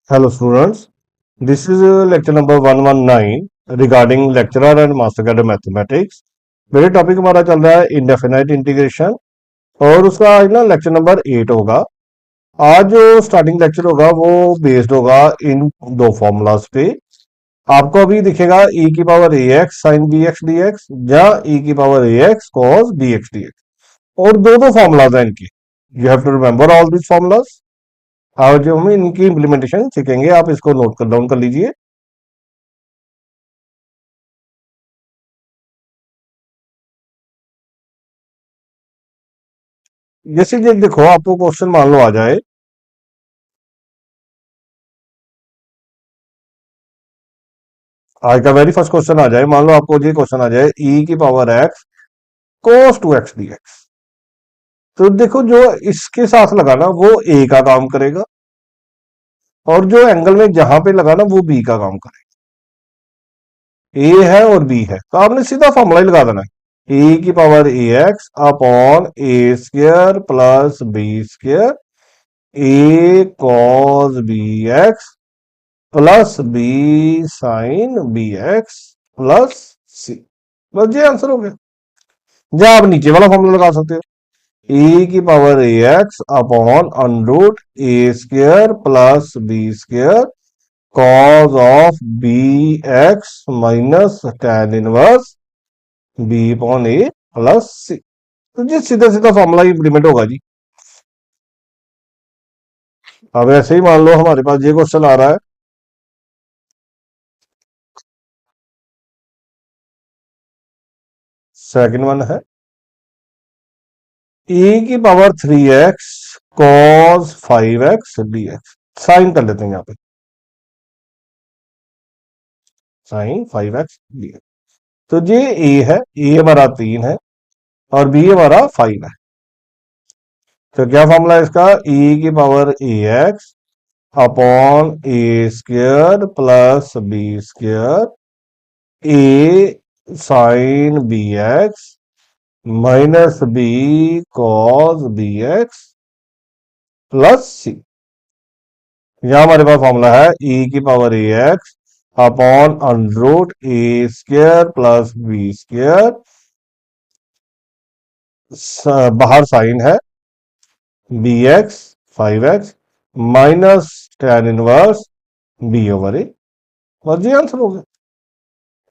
Hello students, this is lecture number 119 regarding lecturer and master cadre mathematics। मेरे topic हमारा चल रहा है इंडेफिनाइट इंटीग्रेशन और उसका आज ना लेक्चर नंबर 8 होगा। आज जो स्टार्टिंग लेक्चर होगा वो बेस्ड होगा इन दो फॉर्मूलाज पे। आपको अभी दिखेगा e की power A x sine B x d x या e की power A x cos B x d x और दो फॉर्मूलाज हैं इनके। You have to remember all this formulas. और जो हम इनकी इम्प्लीमेंटेशन सीखेंगे आप इसको नोट कर डाउन कर लीजिए। जैसे ये देखो आपको क्वेश्चन मान लो आ जाए, आज का वेरी फर्स्ट क्वेश्चन आ जाए, मान लो आपको ये क्वेश्चन आ जाए e की power x cos 2x dx। तो देखो जो इसके साथ लगा ना वो a का काम करेगा और जो एंगल में जहां पे लगा ना वो b का काम करेगा। a है और b है तो आपने सीधा फॉर्मूला ही लगा देना है e की power A x upon A square plus B square A cos B x plus B sine B x plus C. बस ये आंसर हो गया। या आप नीचे वाला फॉर्मूला लगा सकते हो e की power A x upon under root A square plus B square cos of B x minus tan inverse B upon A plus C. तो जी सीधा सीधा फॉर्मूला इंप्लीमेंट होगा जी। अब ऐसे ही मान लो हमारे पास ये क्वेश्चन आ रहा है, सेकंड वन है e की power 3x cos 5x dx। Sign कर लेते हैं यहाँ पे, साइन 5x dx। तो ये a है, a हमारा 3 है और b हमारा 5 है। तो क्या फॉर्मूला है इसका, e की power A x upon A square plus B square A sine B x minus B cos B x plus C. यहां हमारे पास फॉर्मूला है e की power A x upon under root A square plus B square, बाहर sine है B x 5x minus tan inverse B over A. बस ये answer हो गया।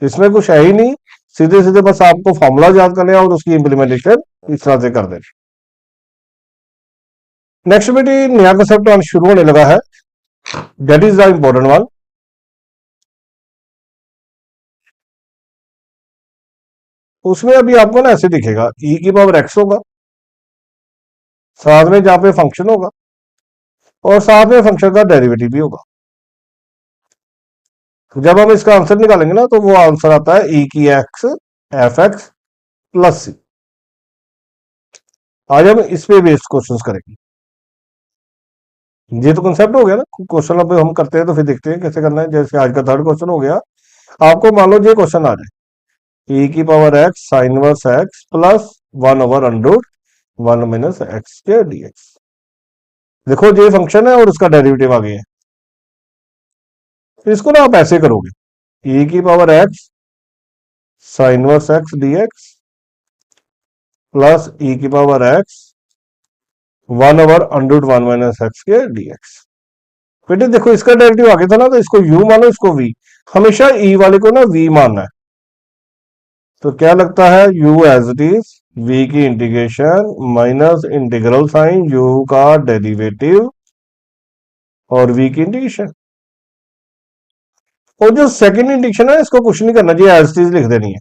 इसमें कुछ है ही नहीं, सीधे सीधे बस आपको फॉर्मूला याद करने और उसकी इंप्लीमेंटेशन इस तरह से कर देनी। नेक्स्ट बेटी नया कंसेप्ट शुरू होने लगा है, that is the important one. उसमें अभी आपको ना ऐसे दिखेगा e की पावर x होगा, साथ में जहां पे फंक्शन होगा और साथ में फंक्शन का डेरिवेटिव भी होगा। तो जब हम इसका आंसर निकालेंगे ना तो वो आंसर आता है e की x एफ एक्स प्लस सी। आज हम इस पे बेस्ड क्वेश्चंस करेंगे। ये तो कंसेप्ट हो गया ना, क्वेश्चन अब हम करते हैं तो फिर देखते हैं कैसे करना है। जैसे आज का थर्ड क्वेश्चन हो गया, आपको मान लो ये क्वेश्चन आ जाए e की power x sine inverse x plus 1/√1 minus x के dx। देखो ये फंक्शन है और उसका डेरिवेटिव आ गया है। तो इसको ना आप ऐसे करोगे e की power x sine inverse x dx plus e की पावर x 1/√1 माइनस एक्स के dx। बेटे देखो इसका डेरिवेटिव आगे था ना, तो इसको u मानो इसको v। हमेशा e वाले को ना v मानना है। तो क्या लगता है u as it is v की integration minus integral sign u का डेरिवेटिव और v की इंटीग्रेशन। और जो सेकंड इंटीग्रेशन है इसको कुछ नहीं करना चाहिए, एज इट इज लिख देनी है।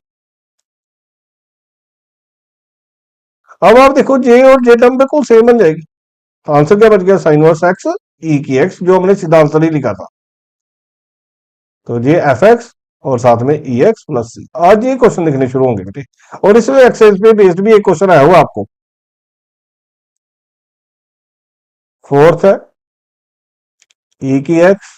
अब आप देखो जे और जे टर्म बिल्कुल सेम बन जाएगी। आंसर क्या बच गया, साइन वर्स एक्स ई की एक्स, जो हमने सीधा आंसर ही लिखा था। तो ये एफ एक्स और साथ में ई एक्स प्लस सी। आज ये क्वेश्चन लिखने शुरू होंगे बेटे। और इसमें एक्सरसाइज पे बेस्ड भी एक क्वेश्चन आया हुआ आपको, फोर्थ है ई की x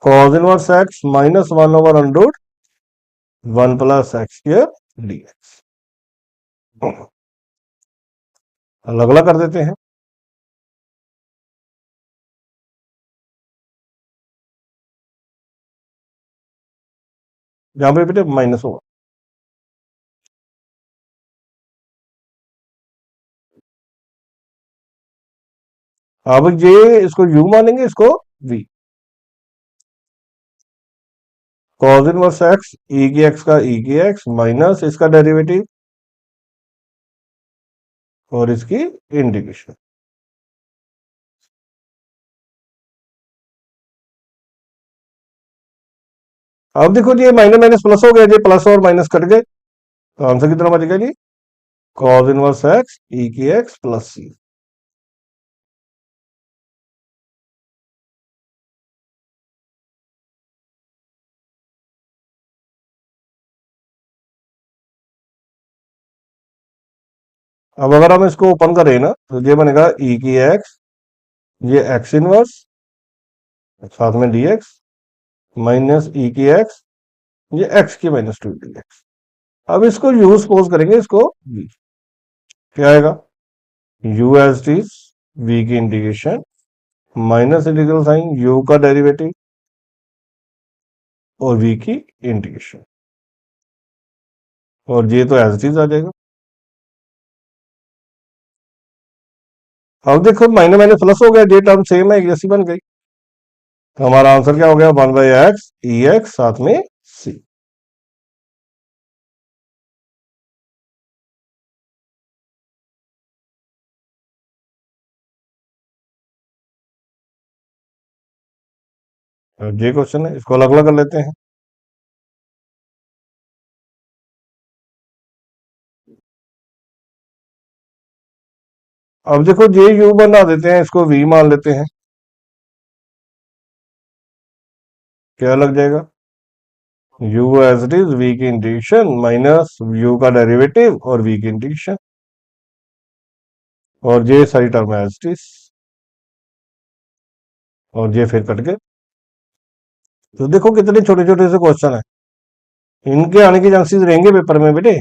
cos inverse x minus 1/√1 plus x square dx. अलग अलग कर देते हैं। जहां पे बेटे माइनस होगा। अब ये इसको u मानेंगे, इसको v। कॉज इनवर्स एक्स ई की एक्स का ई की एक्स माइनस इसका डेरिवेटिव और इसकी इंटीग्रेशन। अब देखो जी, ये माइनस माइनस प्लस हो गया जी, प्लस और माइनस कट गए, तो आंसर कितना बचेगा जी? कॉज इनवर्स एक्स ई की एक्स प्लस सी। अब अगर हम इसको ओपन करें ना, तो ये बनेगा ई की एक्स, ये एक्स इनवर्स साथ में डी एक्स माइनस ई की एक्स, ये एक्स की माइनस टू डी एक्स। अब इसको यू सपोज करेंगे, इसको v। क्या आएगा? u एज टी v की integration minus integral sign u का डेरिवेटिव और v की इंटीग्रेशन, और ये तो एज इट इज आ जाएगा। अब देखो माइनस माइनस प्लस हो गया, ये टर्म सेम है, जैसी बन गई। तो हमारा आंसर क्या हो गया? 1/x ई एक्स साथ में सी। ये क्वेश्चन है, इसको अलग अलग कर लेते हैं। अब देखो ये u बना देते हैं, इसको v मान लेते हैं। क्या लग जाएगा? u as it is v की इंटीग्रेशन माइनस u का डेरिवेटिव और v की इंटीग्रेशन, और ये सारी टर्म एज इट इज, और ये फिर कट गए। तो देखो कितने छोटे छोटे से क्वेश्चन है, इनके आने की चांसेस रहेंगे पेपर में बेटे।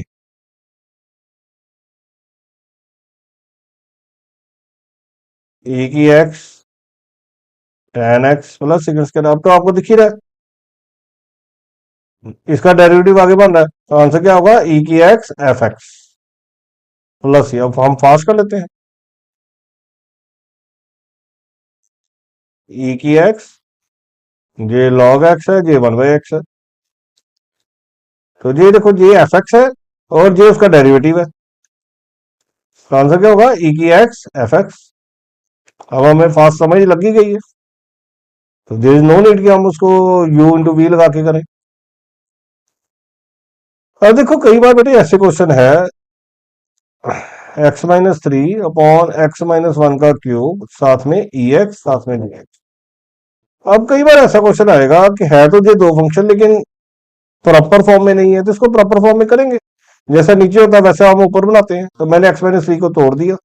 ए की x ten x plus six के, अब तो आपको दिख ही रहा है इसका डेरिवेटिव आगे बन रहा है, तो आंसर क्या होगा? ई की एक्स एफ एक्स प्लस, अब हम फास्ट कर लेते हैं। ई की एक्स, ये लॉग एक्स है, ये 1/x है, तो ये देखो ये एफ एक्स है और ये उसका डेरिवेटिव है, तो आंसर क्या होगा? ई की एक्स एफ एक्स। अब हमें फास्ट समझ लगी गई है, तो देर इज नो नीड कि हम उसको यू इंटू वी लगा के करें। अब देखो कई बार बेटे ऐसे क्वेश्चन है, x-3/x-1 का क्यूब साथ में ई एक्स साथ में डी एक्स। अब कई बार ऐसा क्वेश्चन आएगा कि है तो ये दो फंक्शन लेकिन प्रॉपर फॉर्म में नहीं है, तो इसको प्रॉपर फॉर्म में करेंगे, जैसा नीचे होता है वैसा हम ऊपर बनाते हैं। तो मैंने x-3 को तोड़ दिया,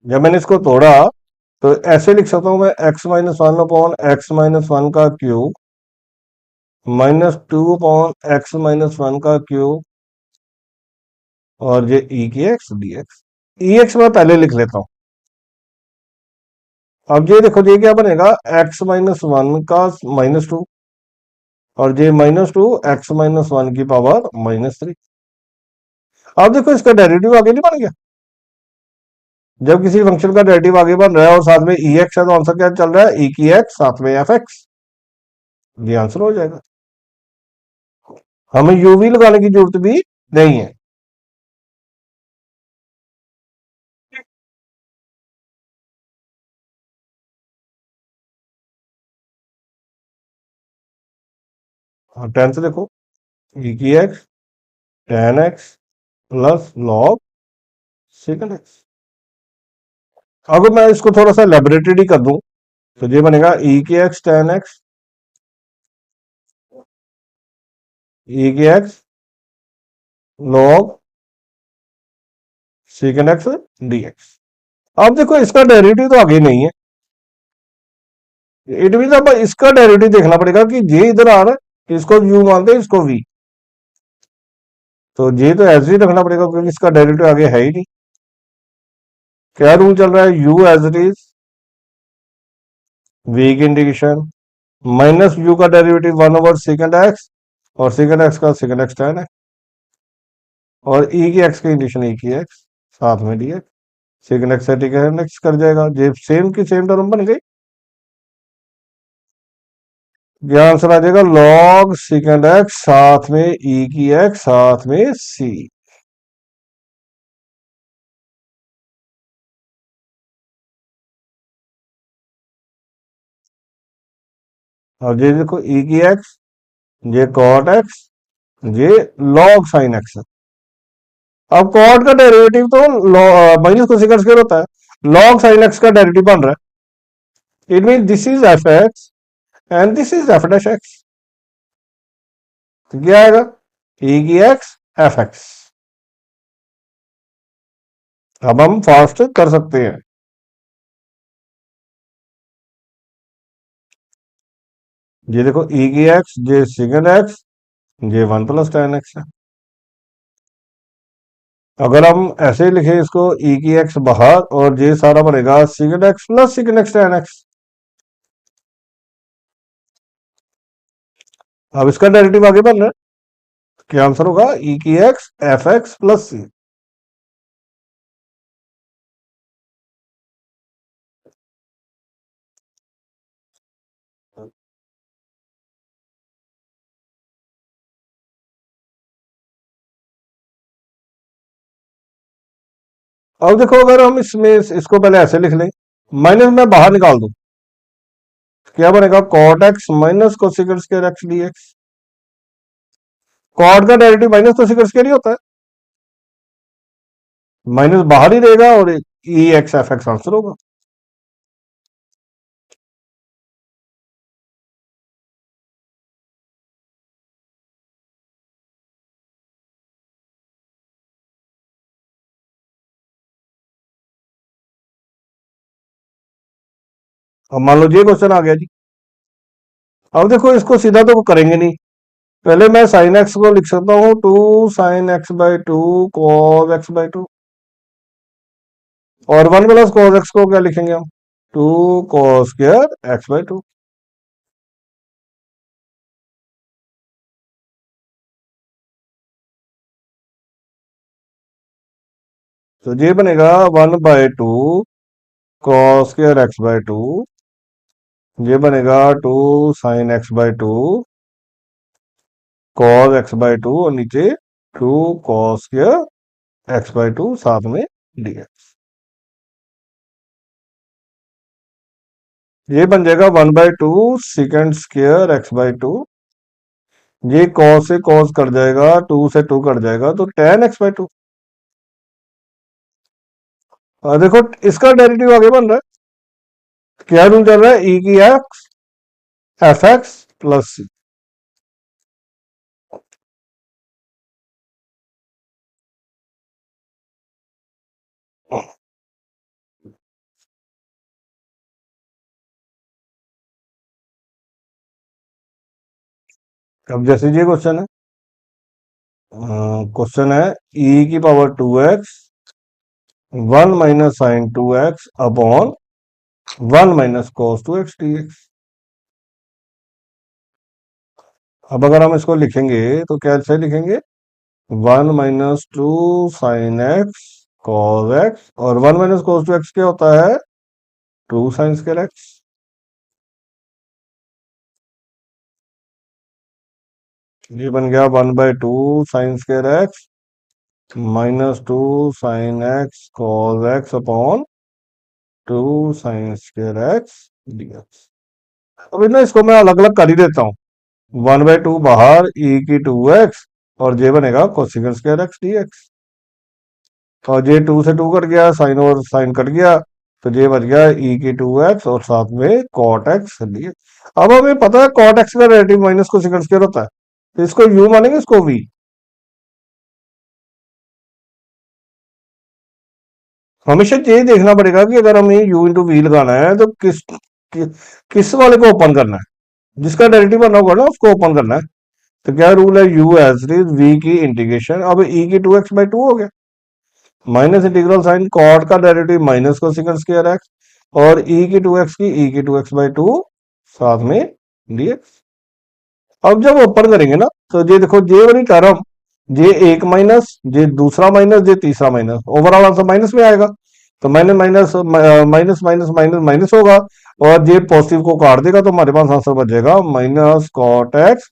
जब मैंने इसको तोड़ा तो ऐसे लिख सकता हूं मैं, x-1/x-1 का क्यूब -2/x-1 का क्यूब, और ये ई की एक्स डी एक्स। ई एक्स मैं पहले लिख लेता हूं। अब ये देखो ये क्या बनेगा? x-1 का -2, और ये -2 x-1 की पावर -3। अब देखो इसका डेरिवेटिव आगे नहीं बन गया? जब किसी फंक्शन का डेरिवेटिव आगे बन रहा है और साथ में ई एक्स है, तो आंसर क्या चल रहा है? ई की एक्स साथ में एफ एक्स, ये आंसर हो जाएगा। हमें यूवी लगाने की जरूरत भी नहीं है। और टेन से देखो, ई की x ten x plus log second x. अगर मैं इसको थोड़ा सा लेबोरेटरी कर दूं, तो ये बनेगा ई की एक्स टेन एक्स, ई की x log second x d x. अब देखो इसका डेरिवेटिव तो आगे नहीं है, इट मीन अब इसका डेरिवेटिव देखना पड़ेगा कि ये इधर आ रहा है, इसको यू मानते हैं, इसको वी, तो ये तो ऐसे ही रखना पड़ेगा क्योंकि इसका डेरिवेटिव आगे है ही नहीं। क्या रूल चल रहा है, u as it is, v की इंटीग्रेशन, माइनस यू का डेरिवेटिव 1/sec x, और sec x का sec x tan है, और ई की एक्स की इंटीग्रेशन ई की एक्स, साथ में डी एक्स, sec x से ठीक है नेक्स्ट कर जाएगा, ये सेम की सेम टर्म बन गई। क्या आंसर आ जाएगा, log sec x साथ में ई की एक्स साथ में सी। और ये देखो ई की एक्स, ये कॉट एक्स, ये लॉग साइन एक्स है। अब कॉट का डेरिवेटिव तो माइनस कोसेक स्क्वायर होता है, लॉग साइन एक्स का डेरिवेटिव बन रहा है, it mean this is F x and this is F dash x. तो क्या आएगा, ई की एक्स एफ एक्स। अब हम फास्ट कर सकते हैं। ये देखो ई की एक्स, ये सेकंड एक्स, ये 1 + tan x है। अगर हम ऐसे ही लिखें इसको, ई की एक्स बाहर और ये सारा बनेगा second x plus second x tan x। अब इसका डेरिवेटिव आगे बन रहा है, क्या आंसर होगा, ई की एक्स एफ एक्स प्लस सी। अब देखो, अगर हम इसमें इसको पहले ऐसे लिख लें, माइनस में बाहर निकाल दूं, क्या बनेगा, cot x minus cosec square x d x. Cot का डेरिवेटिव माइनस कोसेक स्क्वायर ही होता है, माइनस बाहर ही रहेगा और e x f x answer होगा। अब मान लो ये क्वेश्चन आ गया जी। अब देखो, इसको सीधा तो करेंगे नहीं, पहले मैं साइन एक्स को लिख सकता हूँ 2 sin x/2 cos x/2, और 1 + cos x को क्या लिखेंगे हम, 2 cos² x/2। तो ये बनेगा 1/2 cos² x/2, ये बनेगा 2 sin x/2 cos x/2, और नीचे 2 cos² x/2 साथ में dx। ये बन जाएगा 1/2 sec² x/2, ये cos से cos कट जाएगा, 2 से 2 कट जाएगा, तो tan x/2। और देखो इसका डेरिवेटिव आगे बन रहा है, क्या रूल चल रहा है, ई की एक्स एफ एक्स प्लस सी। अब जैसे ये क्वेश्चन है, क्वेश्चन है ई की power 2x 1 - sin 2x upon 1 - cos 2x dx। अब अगर हम इसको लिखेंगे तो कैसे लिखेंगे, 1 - 2 sin x cos x, और 1 - cos 2x क्या होता है, 2 sin²x। ये बन गया 1/2 sin²x -2 sin x cos x upon 2 sin²x dx। अब ना इसको मैं अलग अलग कर ही देता हूँ, 1/2 बाहर, ई की 2x, और ये बनेगा cos²x dx। और ये 2 से 2 कट गया, साइन और साइन कट गया, तो ये बच गया ई की 2x और साथ में कॉट एक्स dx। अब हमें पता है कॉट एक्स का डेरिवेटिव माइनस cos² होता है, तो इसको यू मानेंगे, इसको वी। हमेशा ये देखना पड़ेगा कि अगर हमें यू इंटू वी लगाना है तो किस वाले को ओपन करना है, जिसका डेरिवेटिव बना होगा ना उसको ओपन करना है। तो क्या रूल है, u as it is, v की इंटीग्रेशन, अब ई की 2x/2 हो गया, माइनस इंटीग्रल साइन कॉट का derivative minus cosecant square x, और ई की 2x की ई की 2x/2 साथ में dx। अब जब ओपन करेंगे ना तो ये देखो ये वाली टर्म, ये एक माइनस, ये दूसरा माइनस, ये तीसरा माइनस, ओवरऑल आंसर माइनस में आएगा। तो मैंने minus minus minus minus minus होगा, और ये पॉजिटिव को काट देगा, तो हमारे पास आंसर बचेगा माइनस कॉट एक्स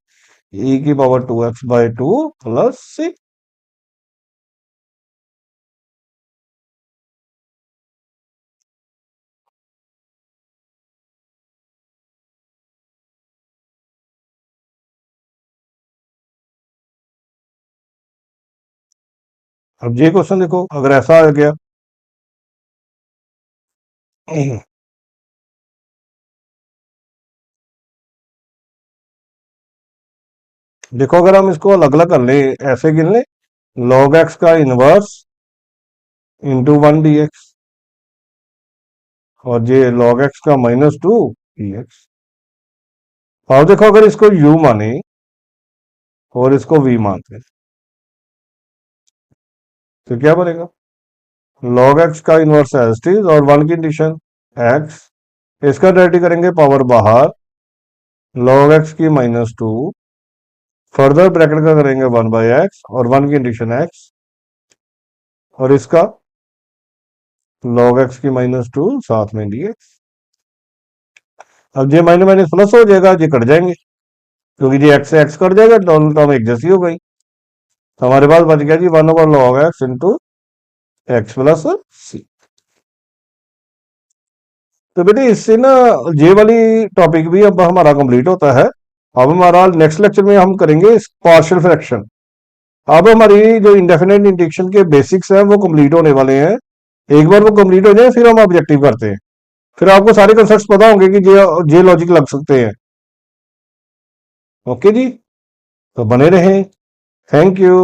ई की पावर 2x/2 प्लस 6। अब ये क्वेश्चन देखो, अगर ऐसा आ गया, देखो अगर हम इसको अलग अलग कर ले, ऐसे गिन ले, log x का इनवर्स इंटू 1 dx, और ये log x का -2 dx। अब देखो अगर इसको u माने और इसको v मानते हैं तो क्या बनेगा? log x का इनवर्स एज इट इज, और 1 की कंडीशन x, इसका डायरेक्ट करेंगे पावर बाहर, log x की -2, फर्दर ब्रैकेट का करेंगे 1/x, और 1 की कंडीशन x, और इसका log x की -2 साथ में dx। अब ये माइनस माइनस प्लस हो जाएगा, ये कट जाएंगे, क्योंकि ये एक्स से एक्स कट जाएगा, दोनों टर्म एक जैसी हो गई। तो हमारे पास बच गया जी 1/log x into x plus C. तो बेटे इससे ना ये वाली टॉपिक भी अब हमारा कंप्लीट होता है। अब हमारा नेक्स्ट लेक्चर में हम करेंगे पार्शियल फ्रैक्शन। अब हमारी जो इंडेफिनेट इंटीग्रेशन के बेसिक्स हैं वो कंप्लीट होने वाले हैं। एक बार वो कंप्लीट हो जाए फिर हम ऑब्जेक्टिव करते हैं, फिर आपको सारे कंसेप्ट पता होंगे कि ये लॉजिक लग सकते हैं। ओके जी, तो बने रहें। Thank you.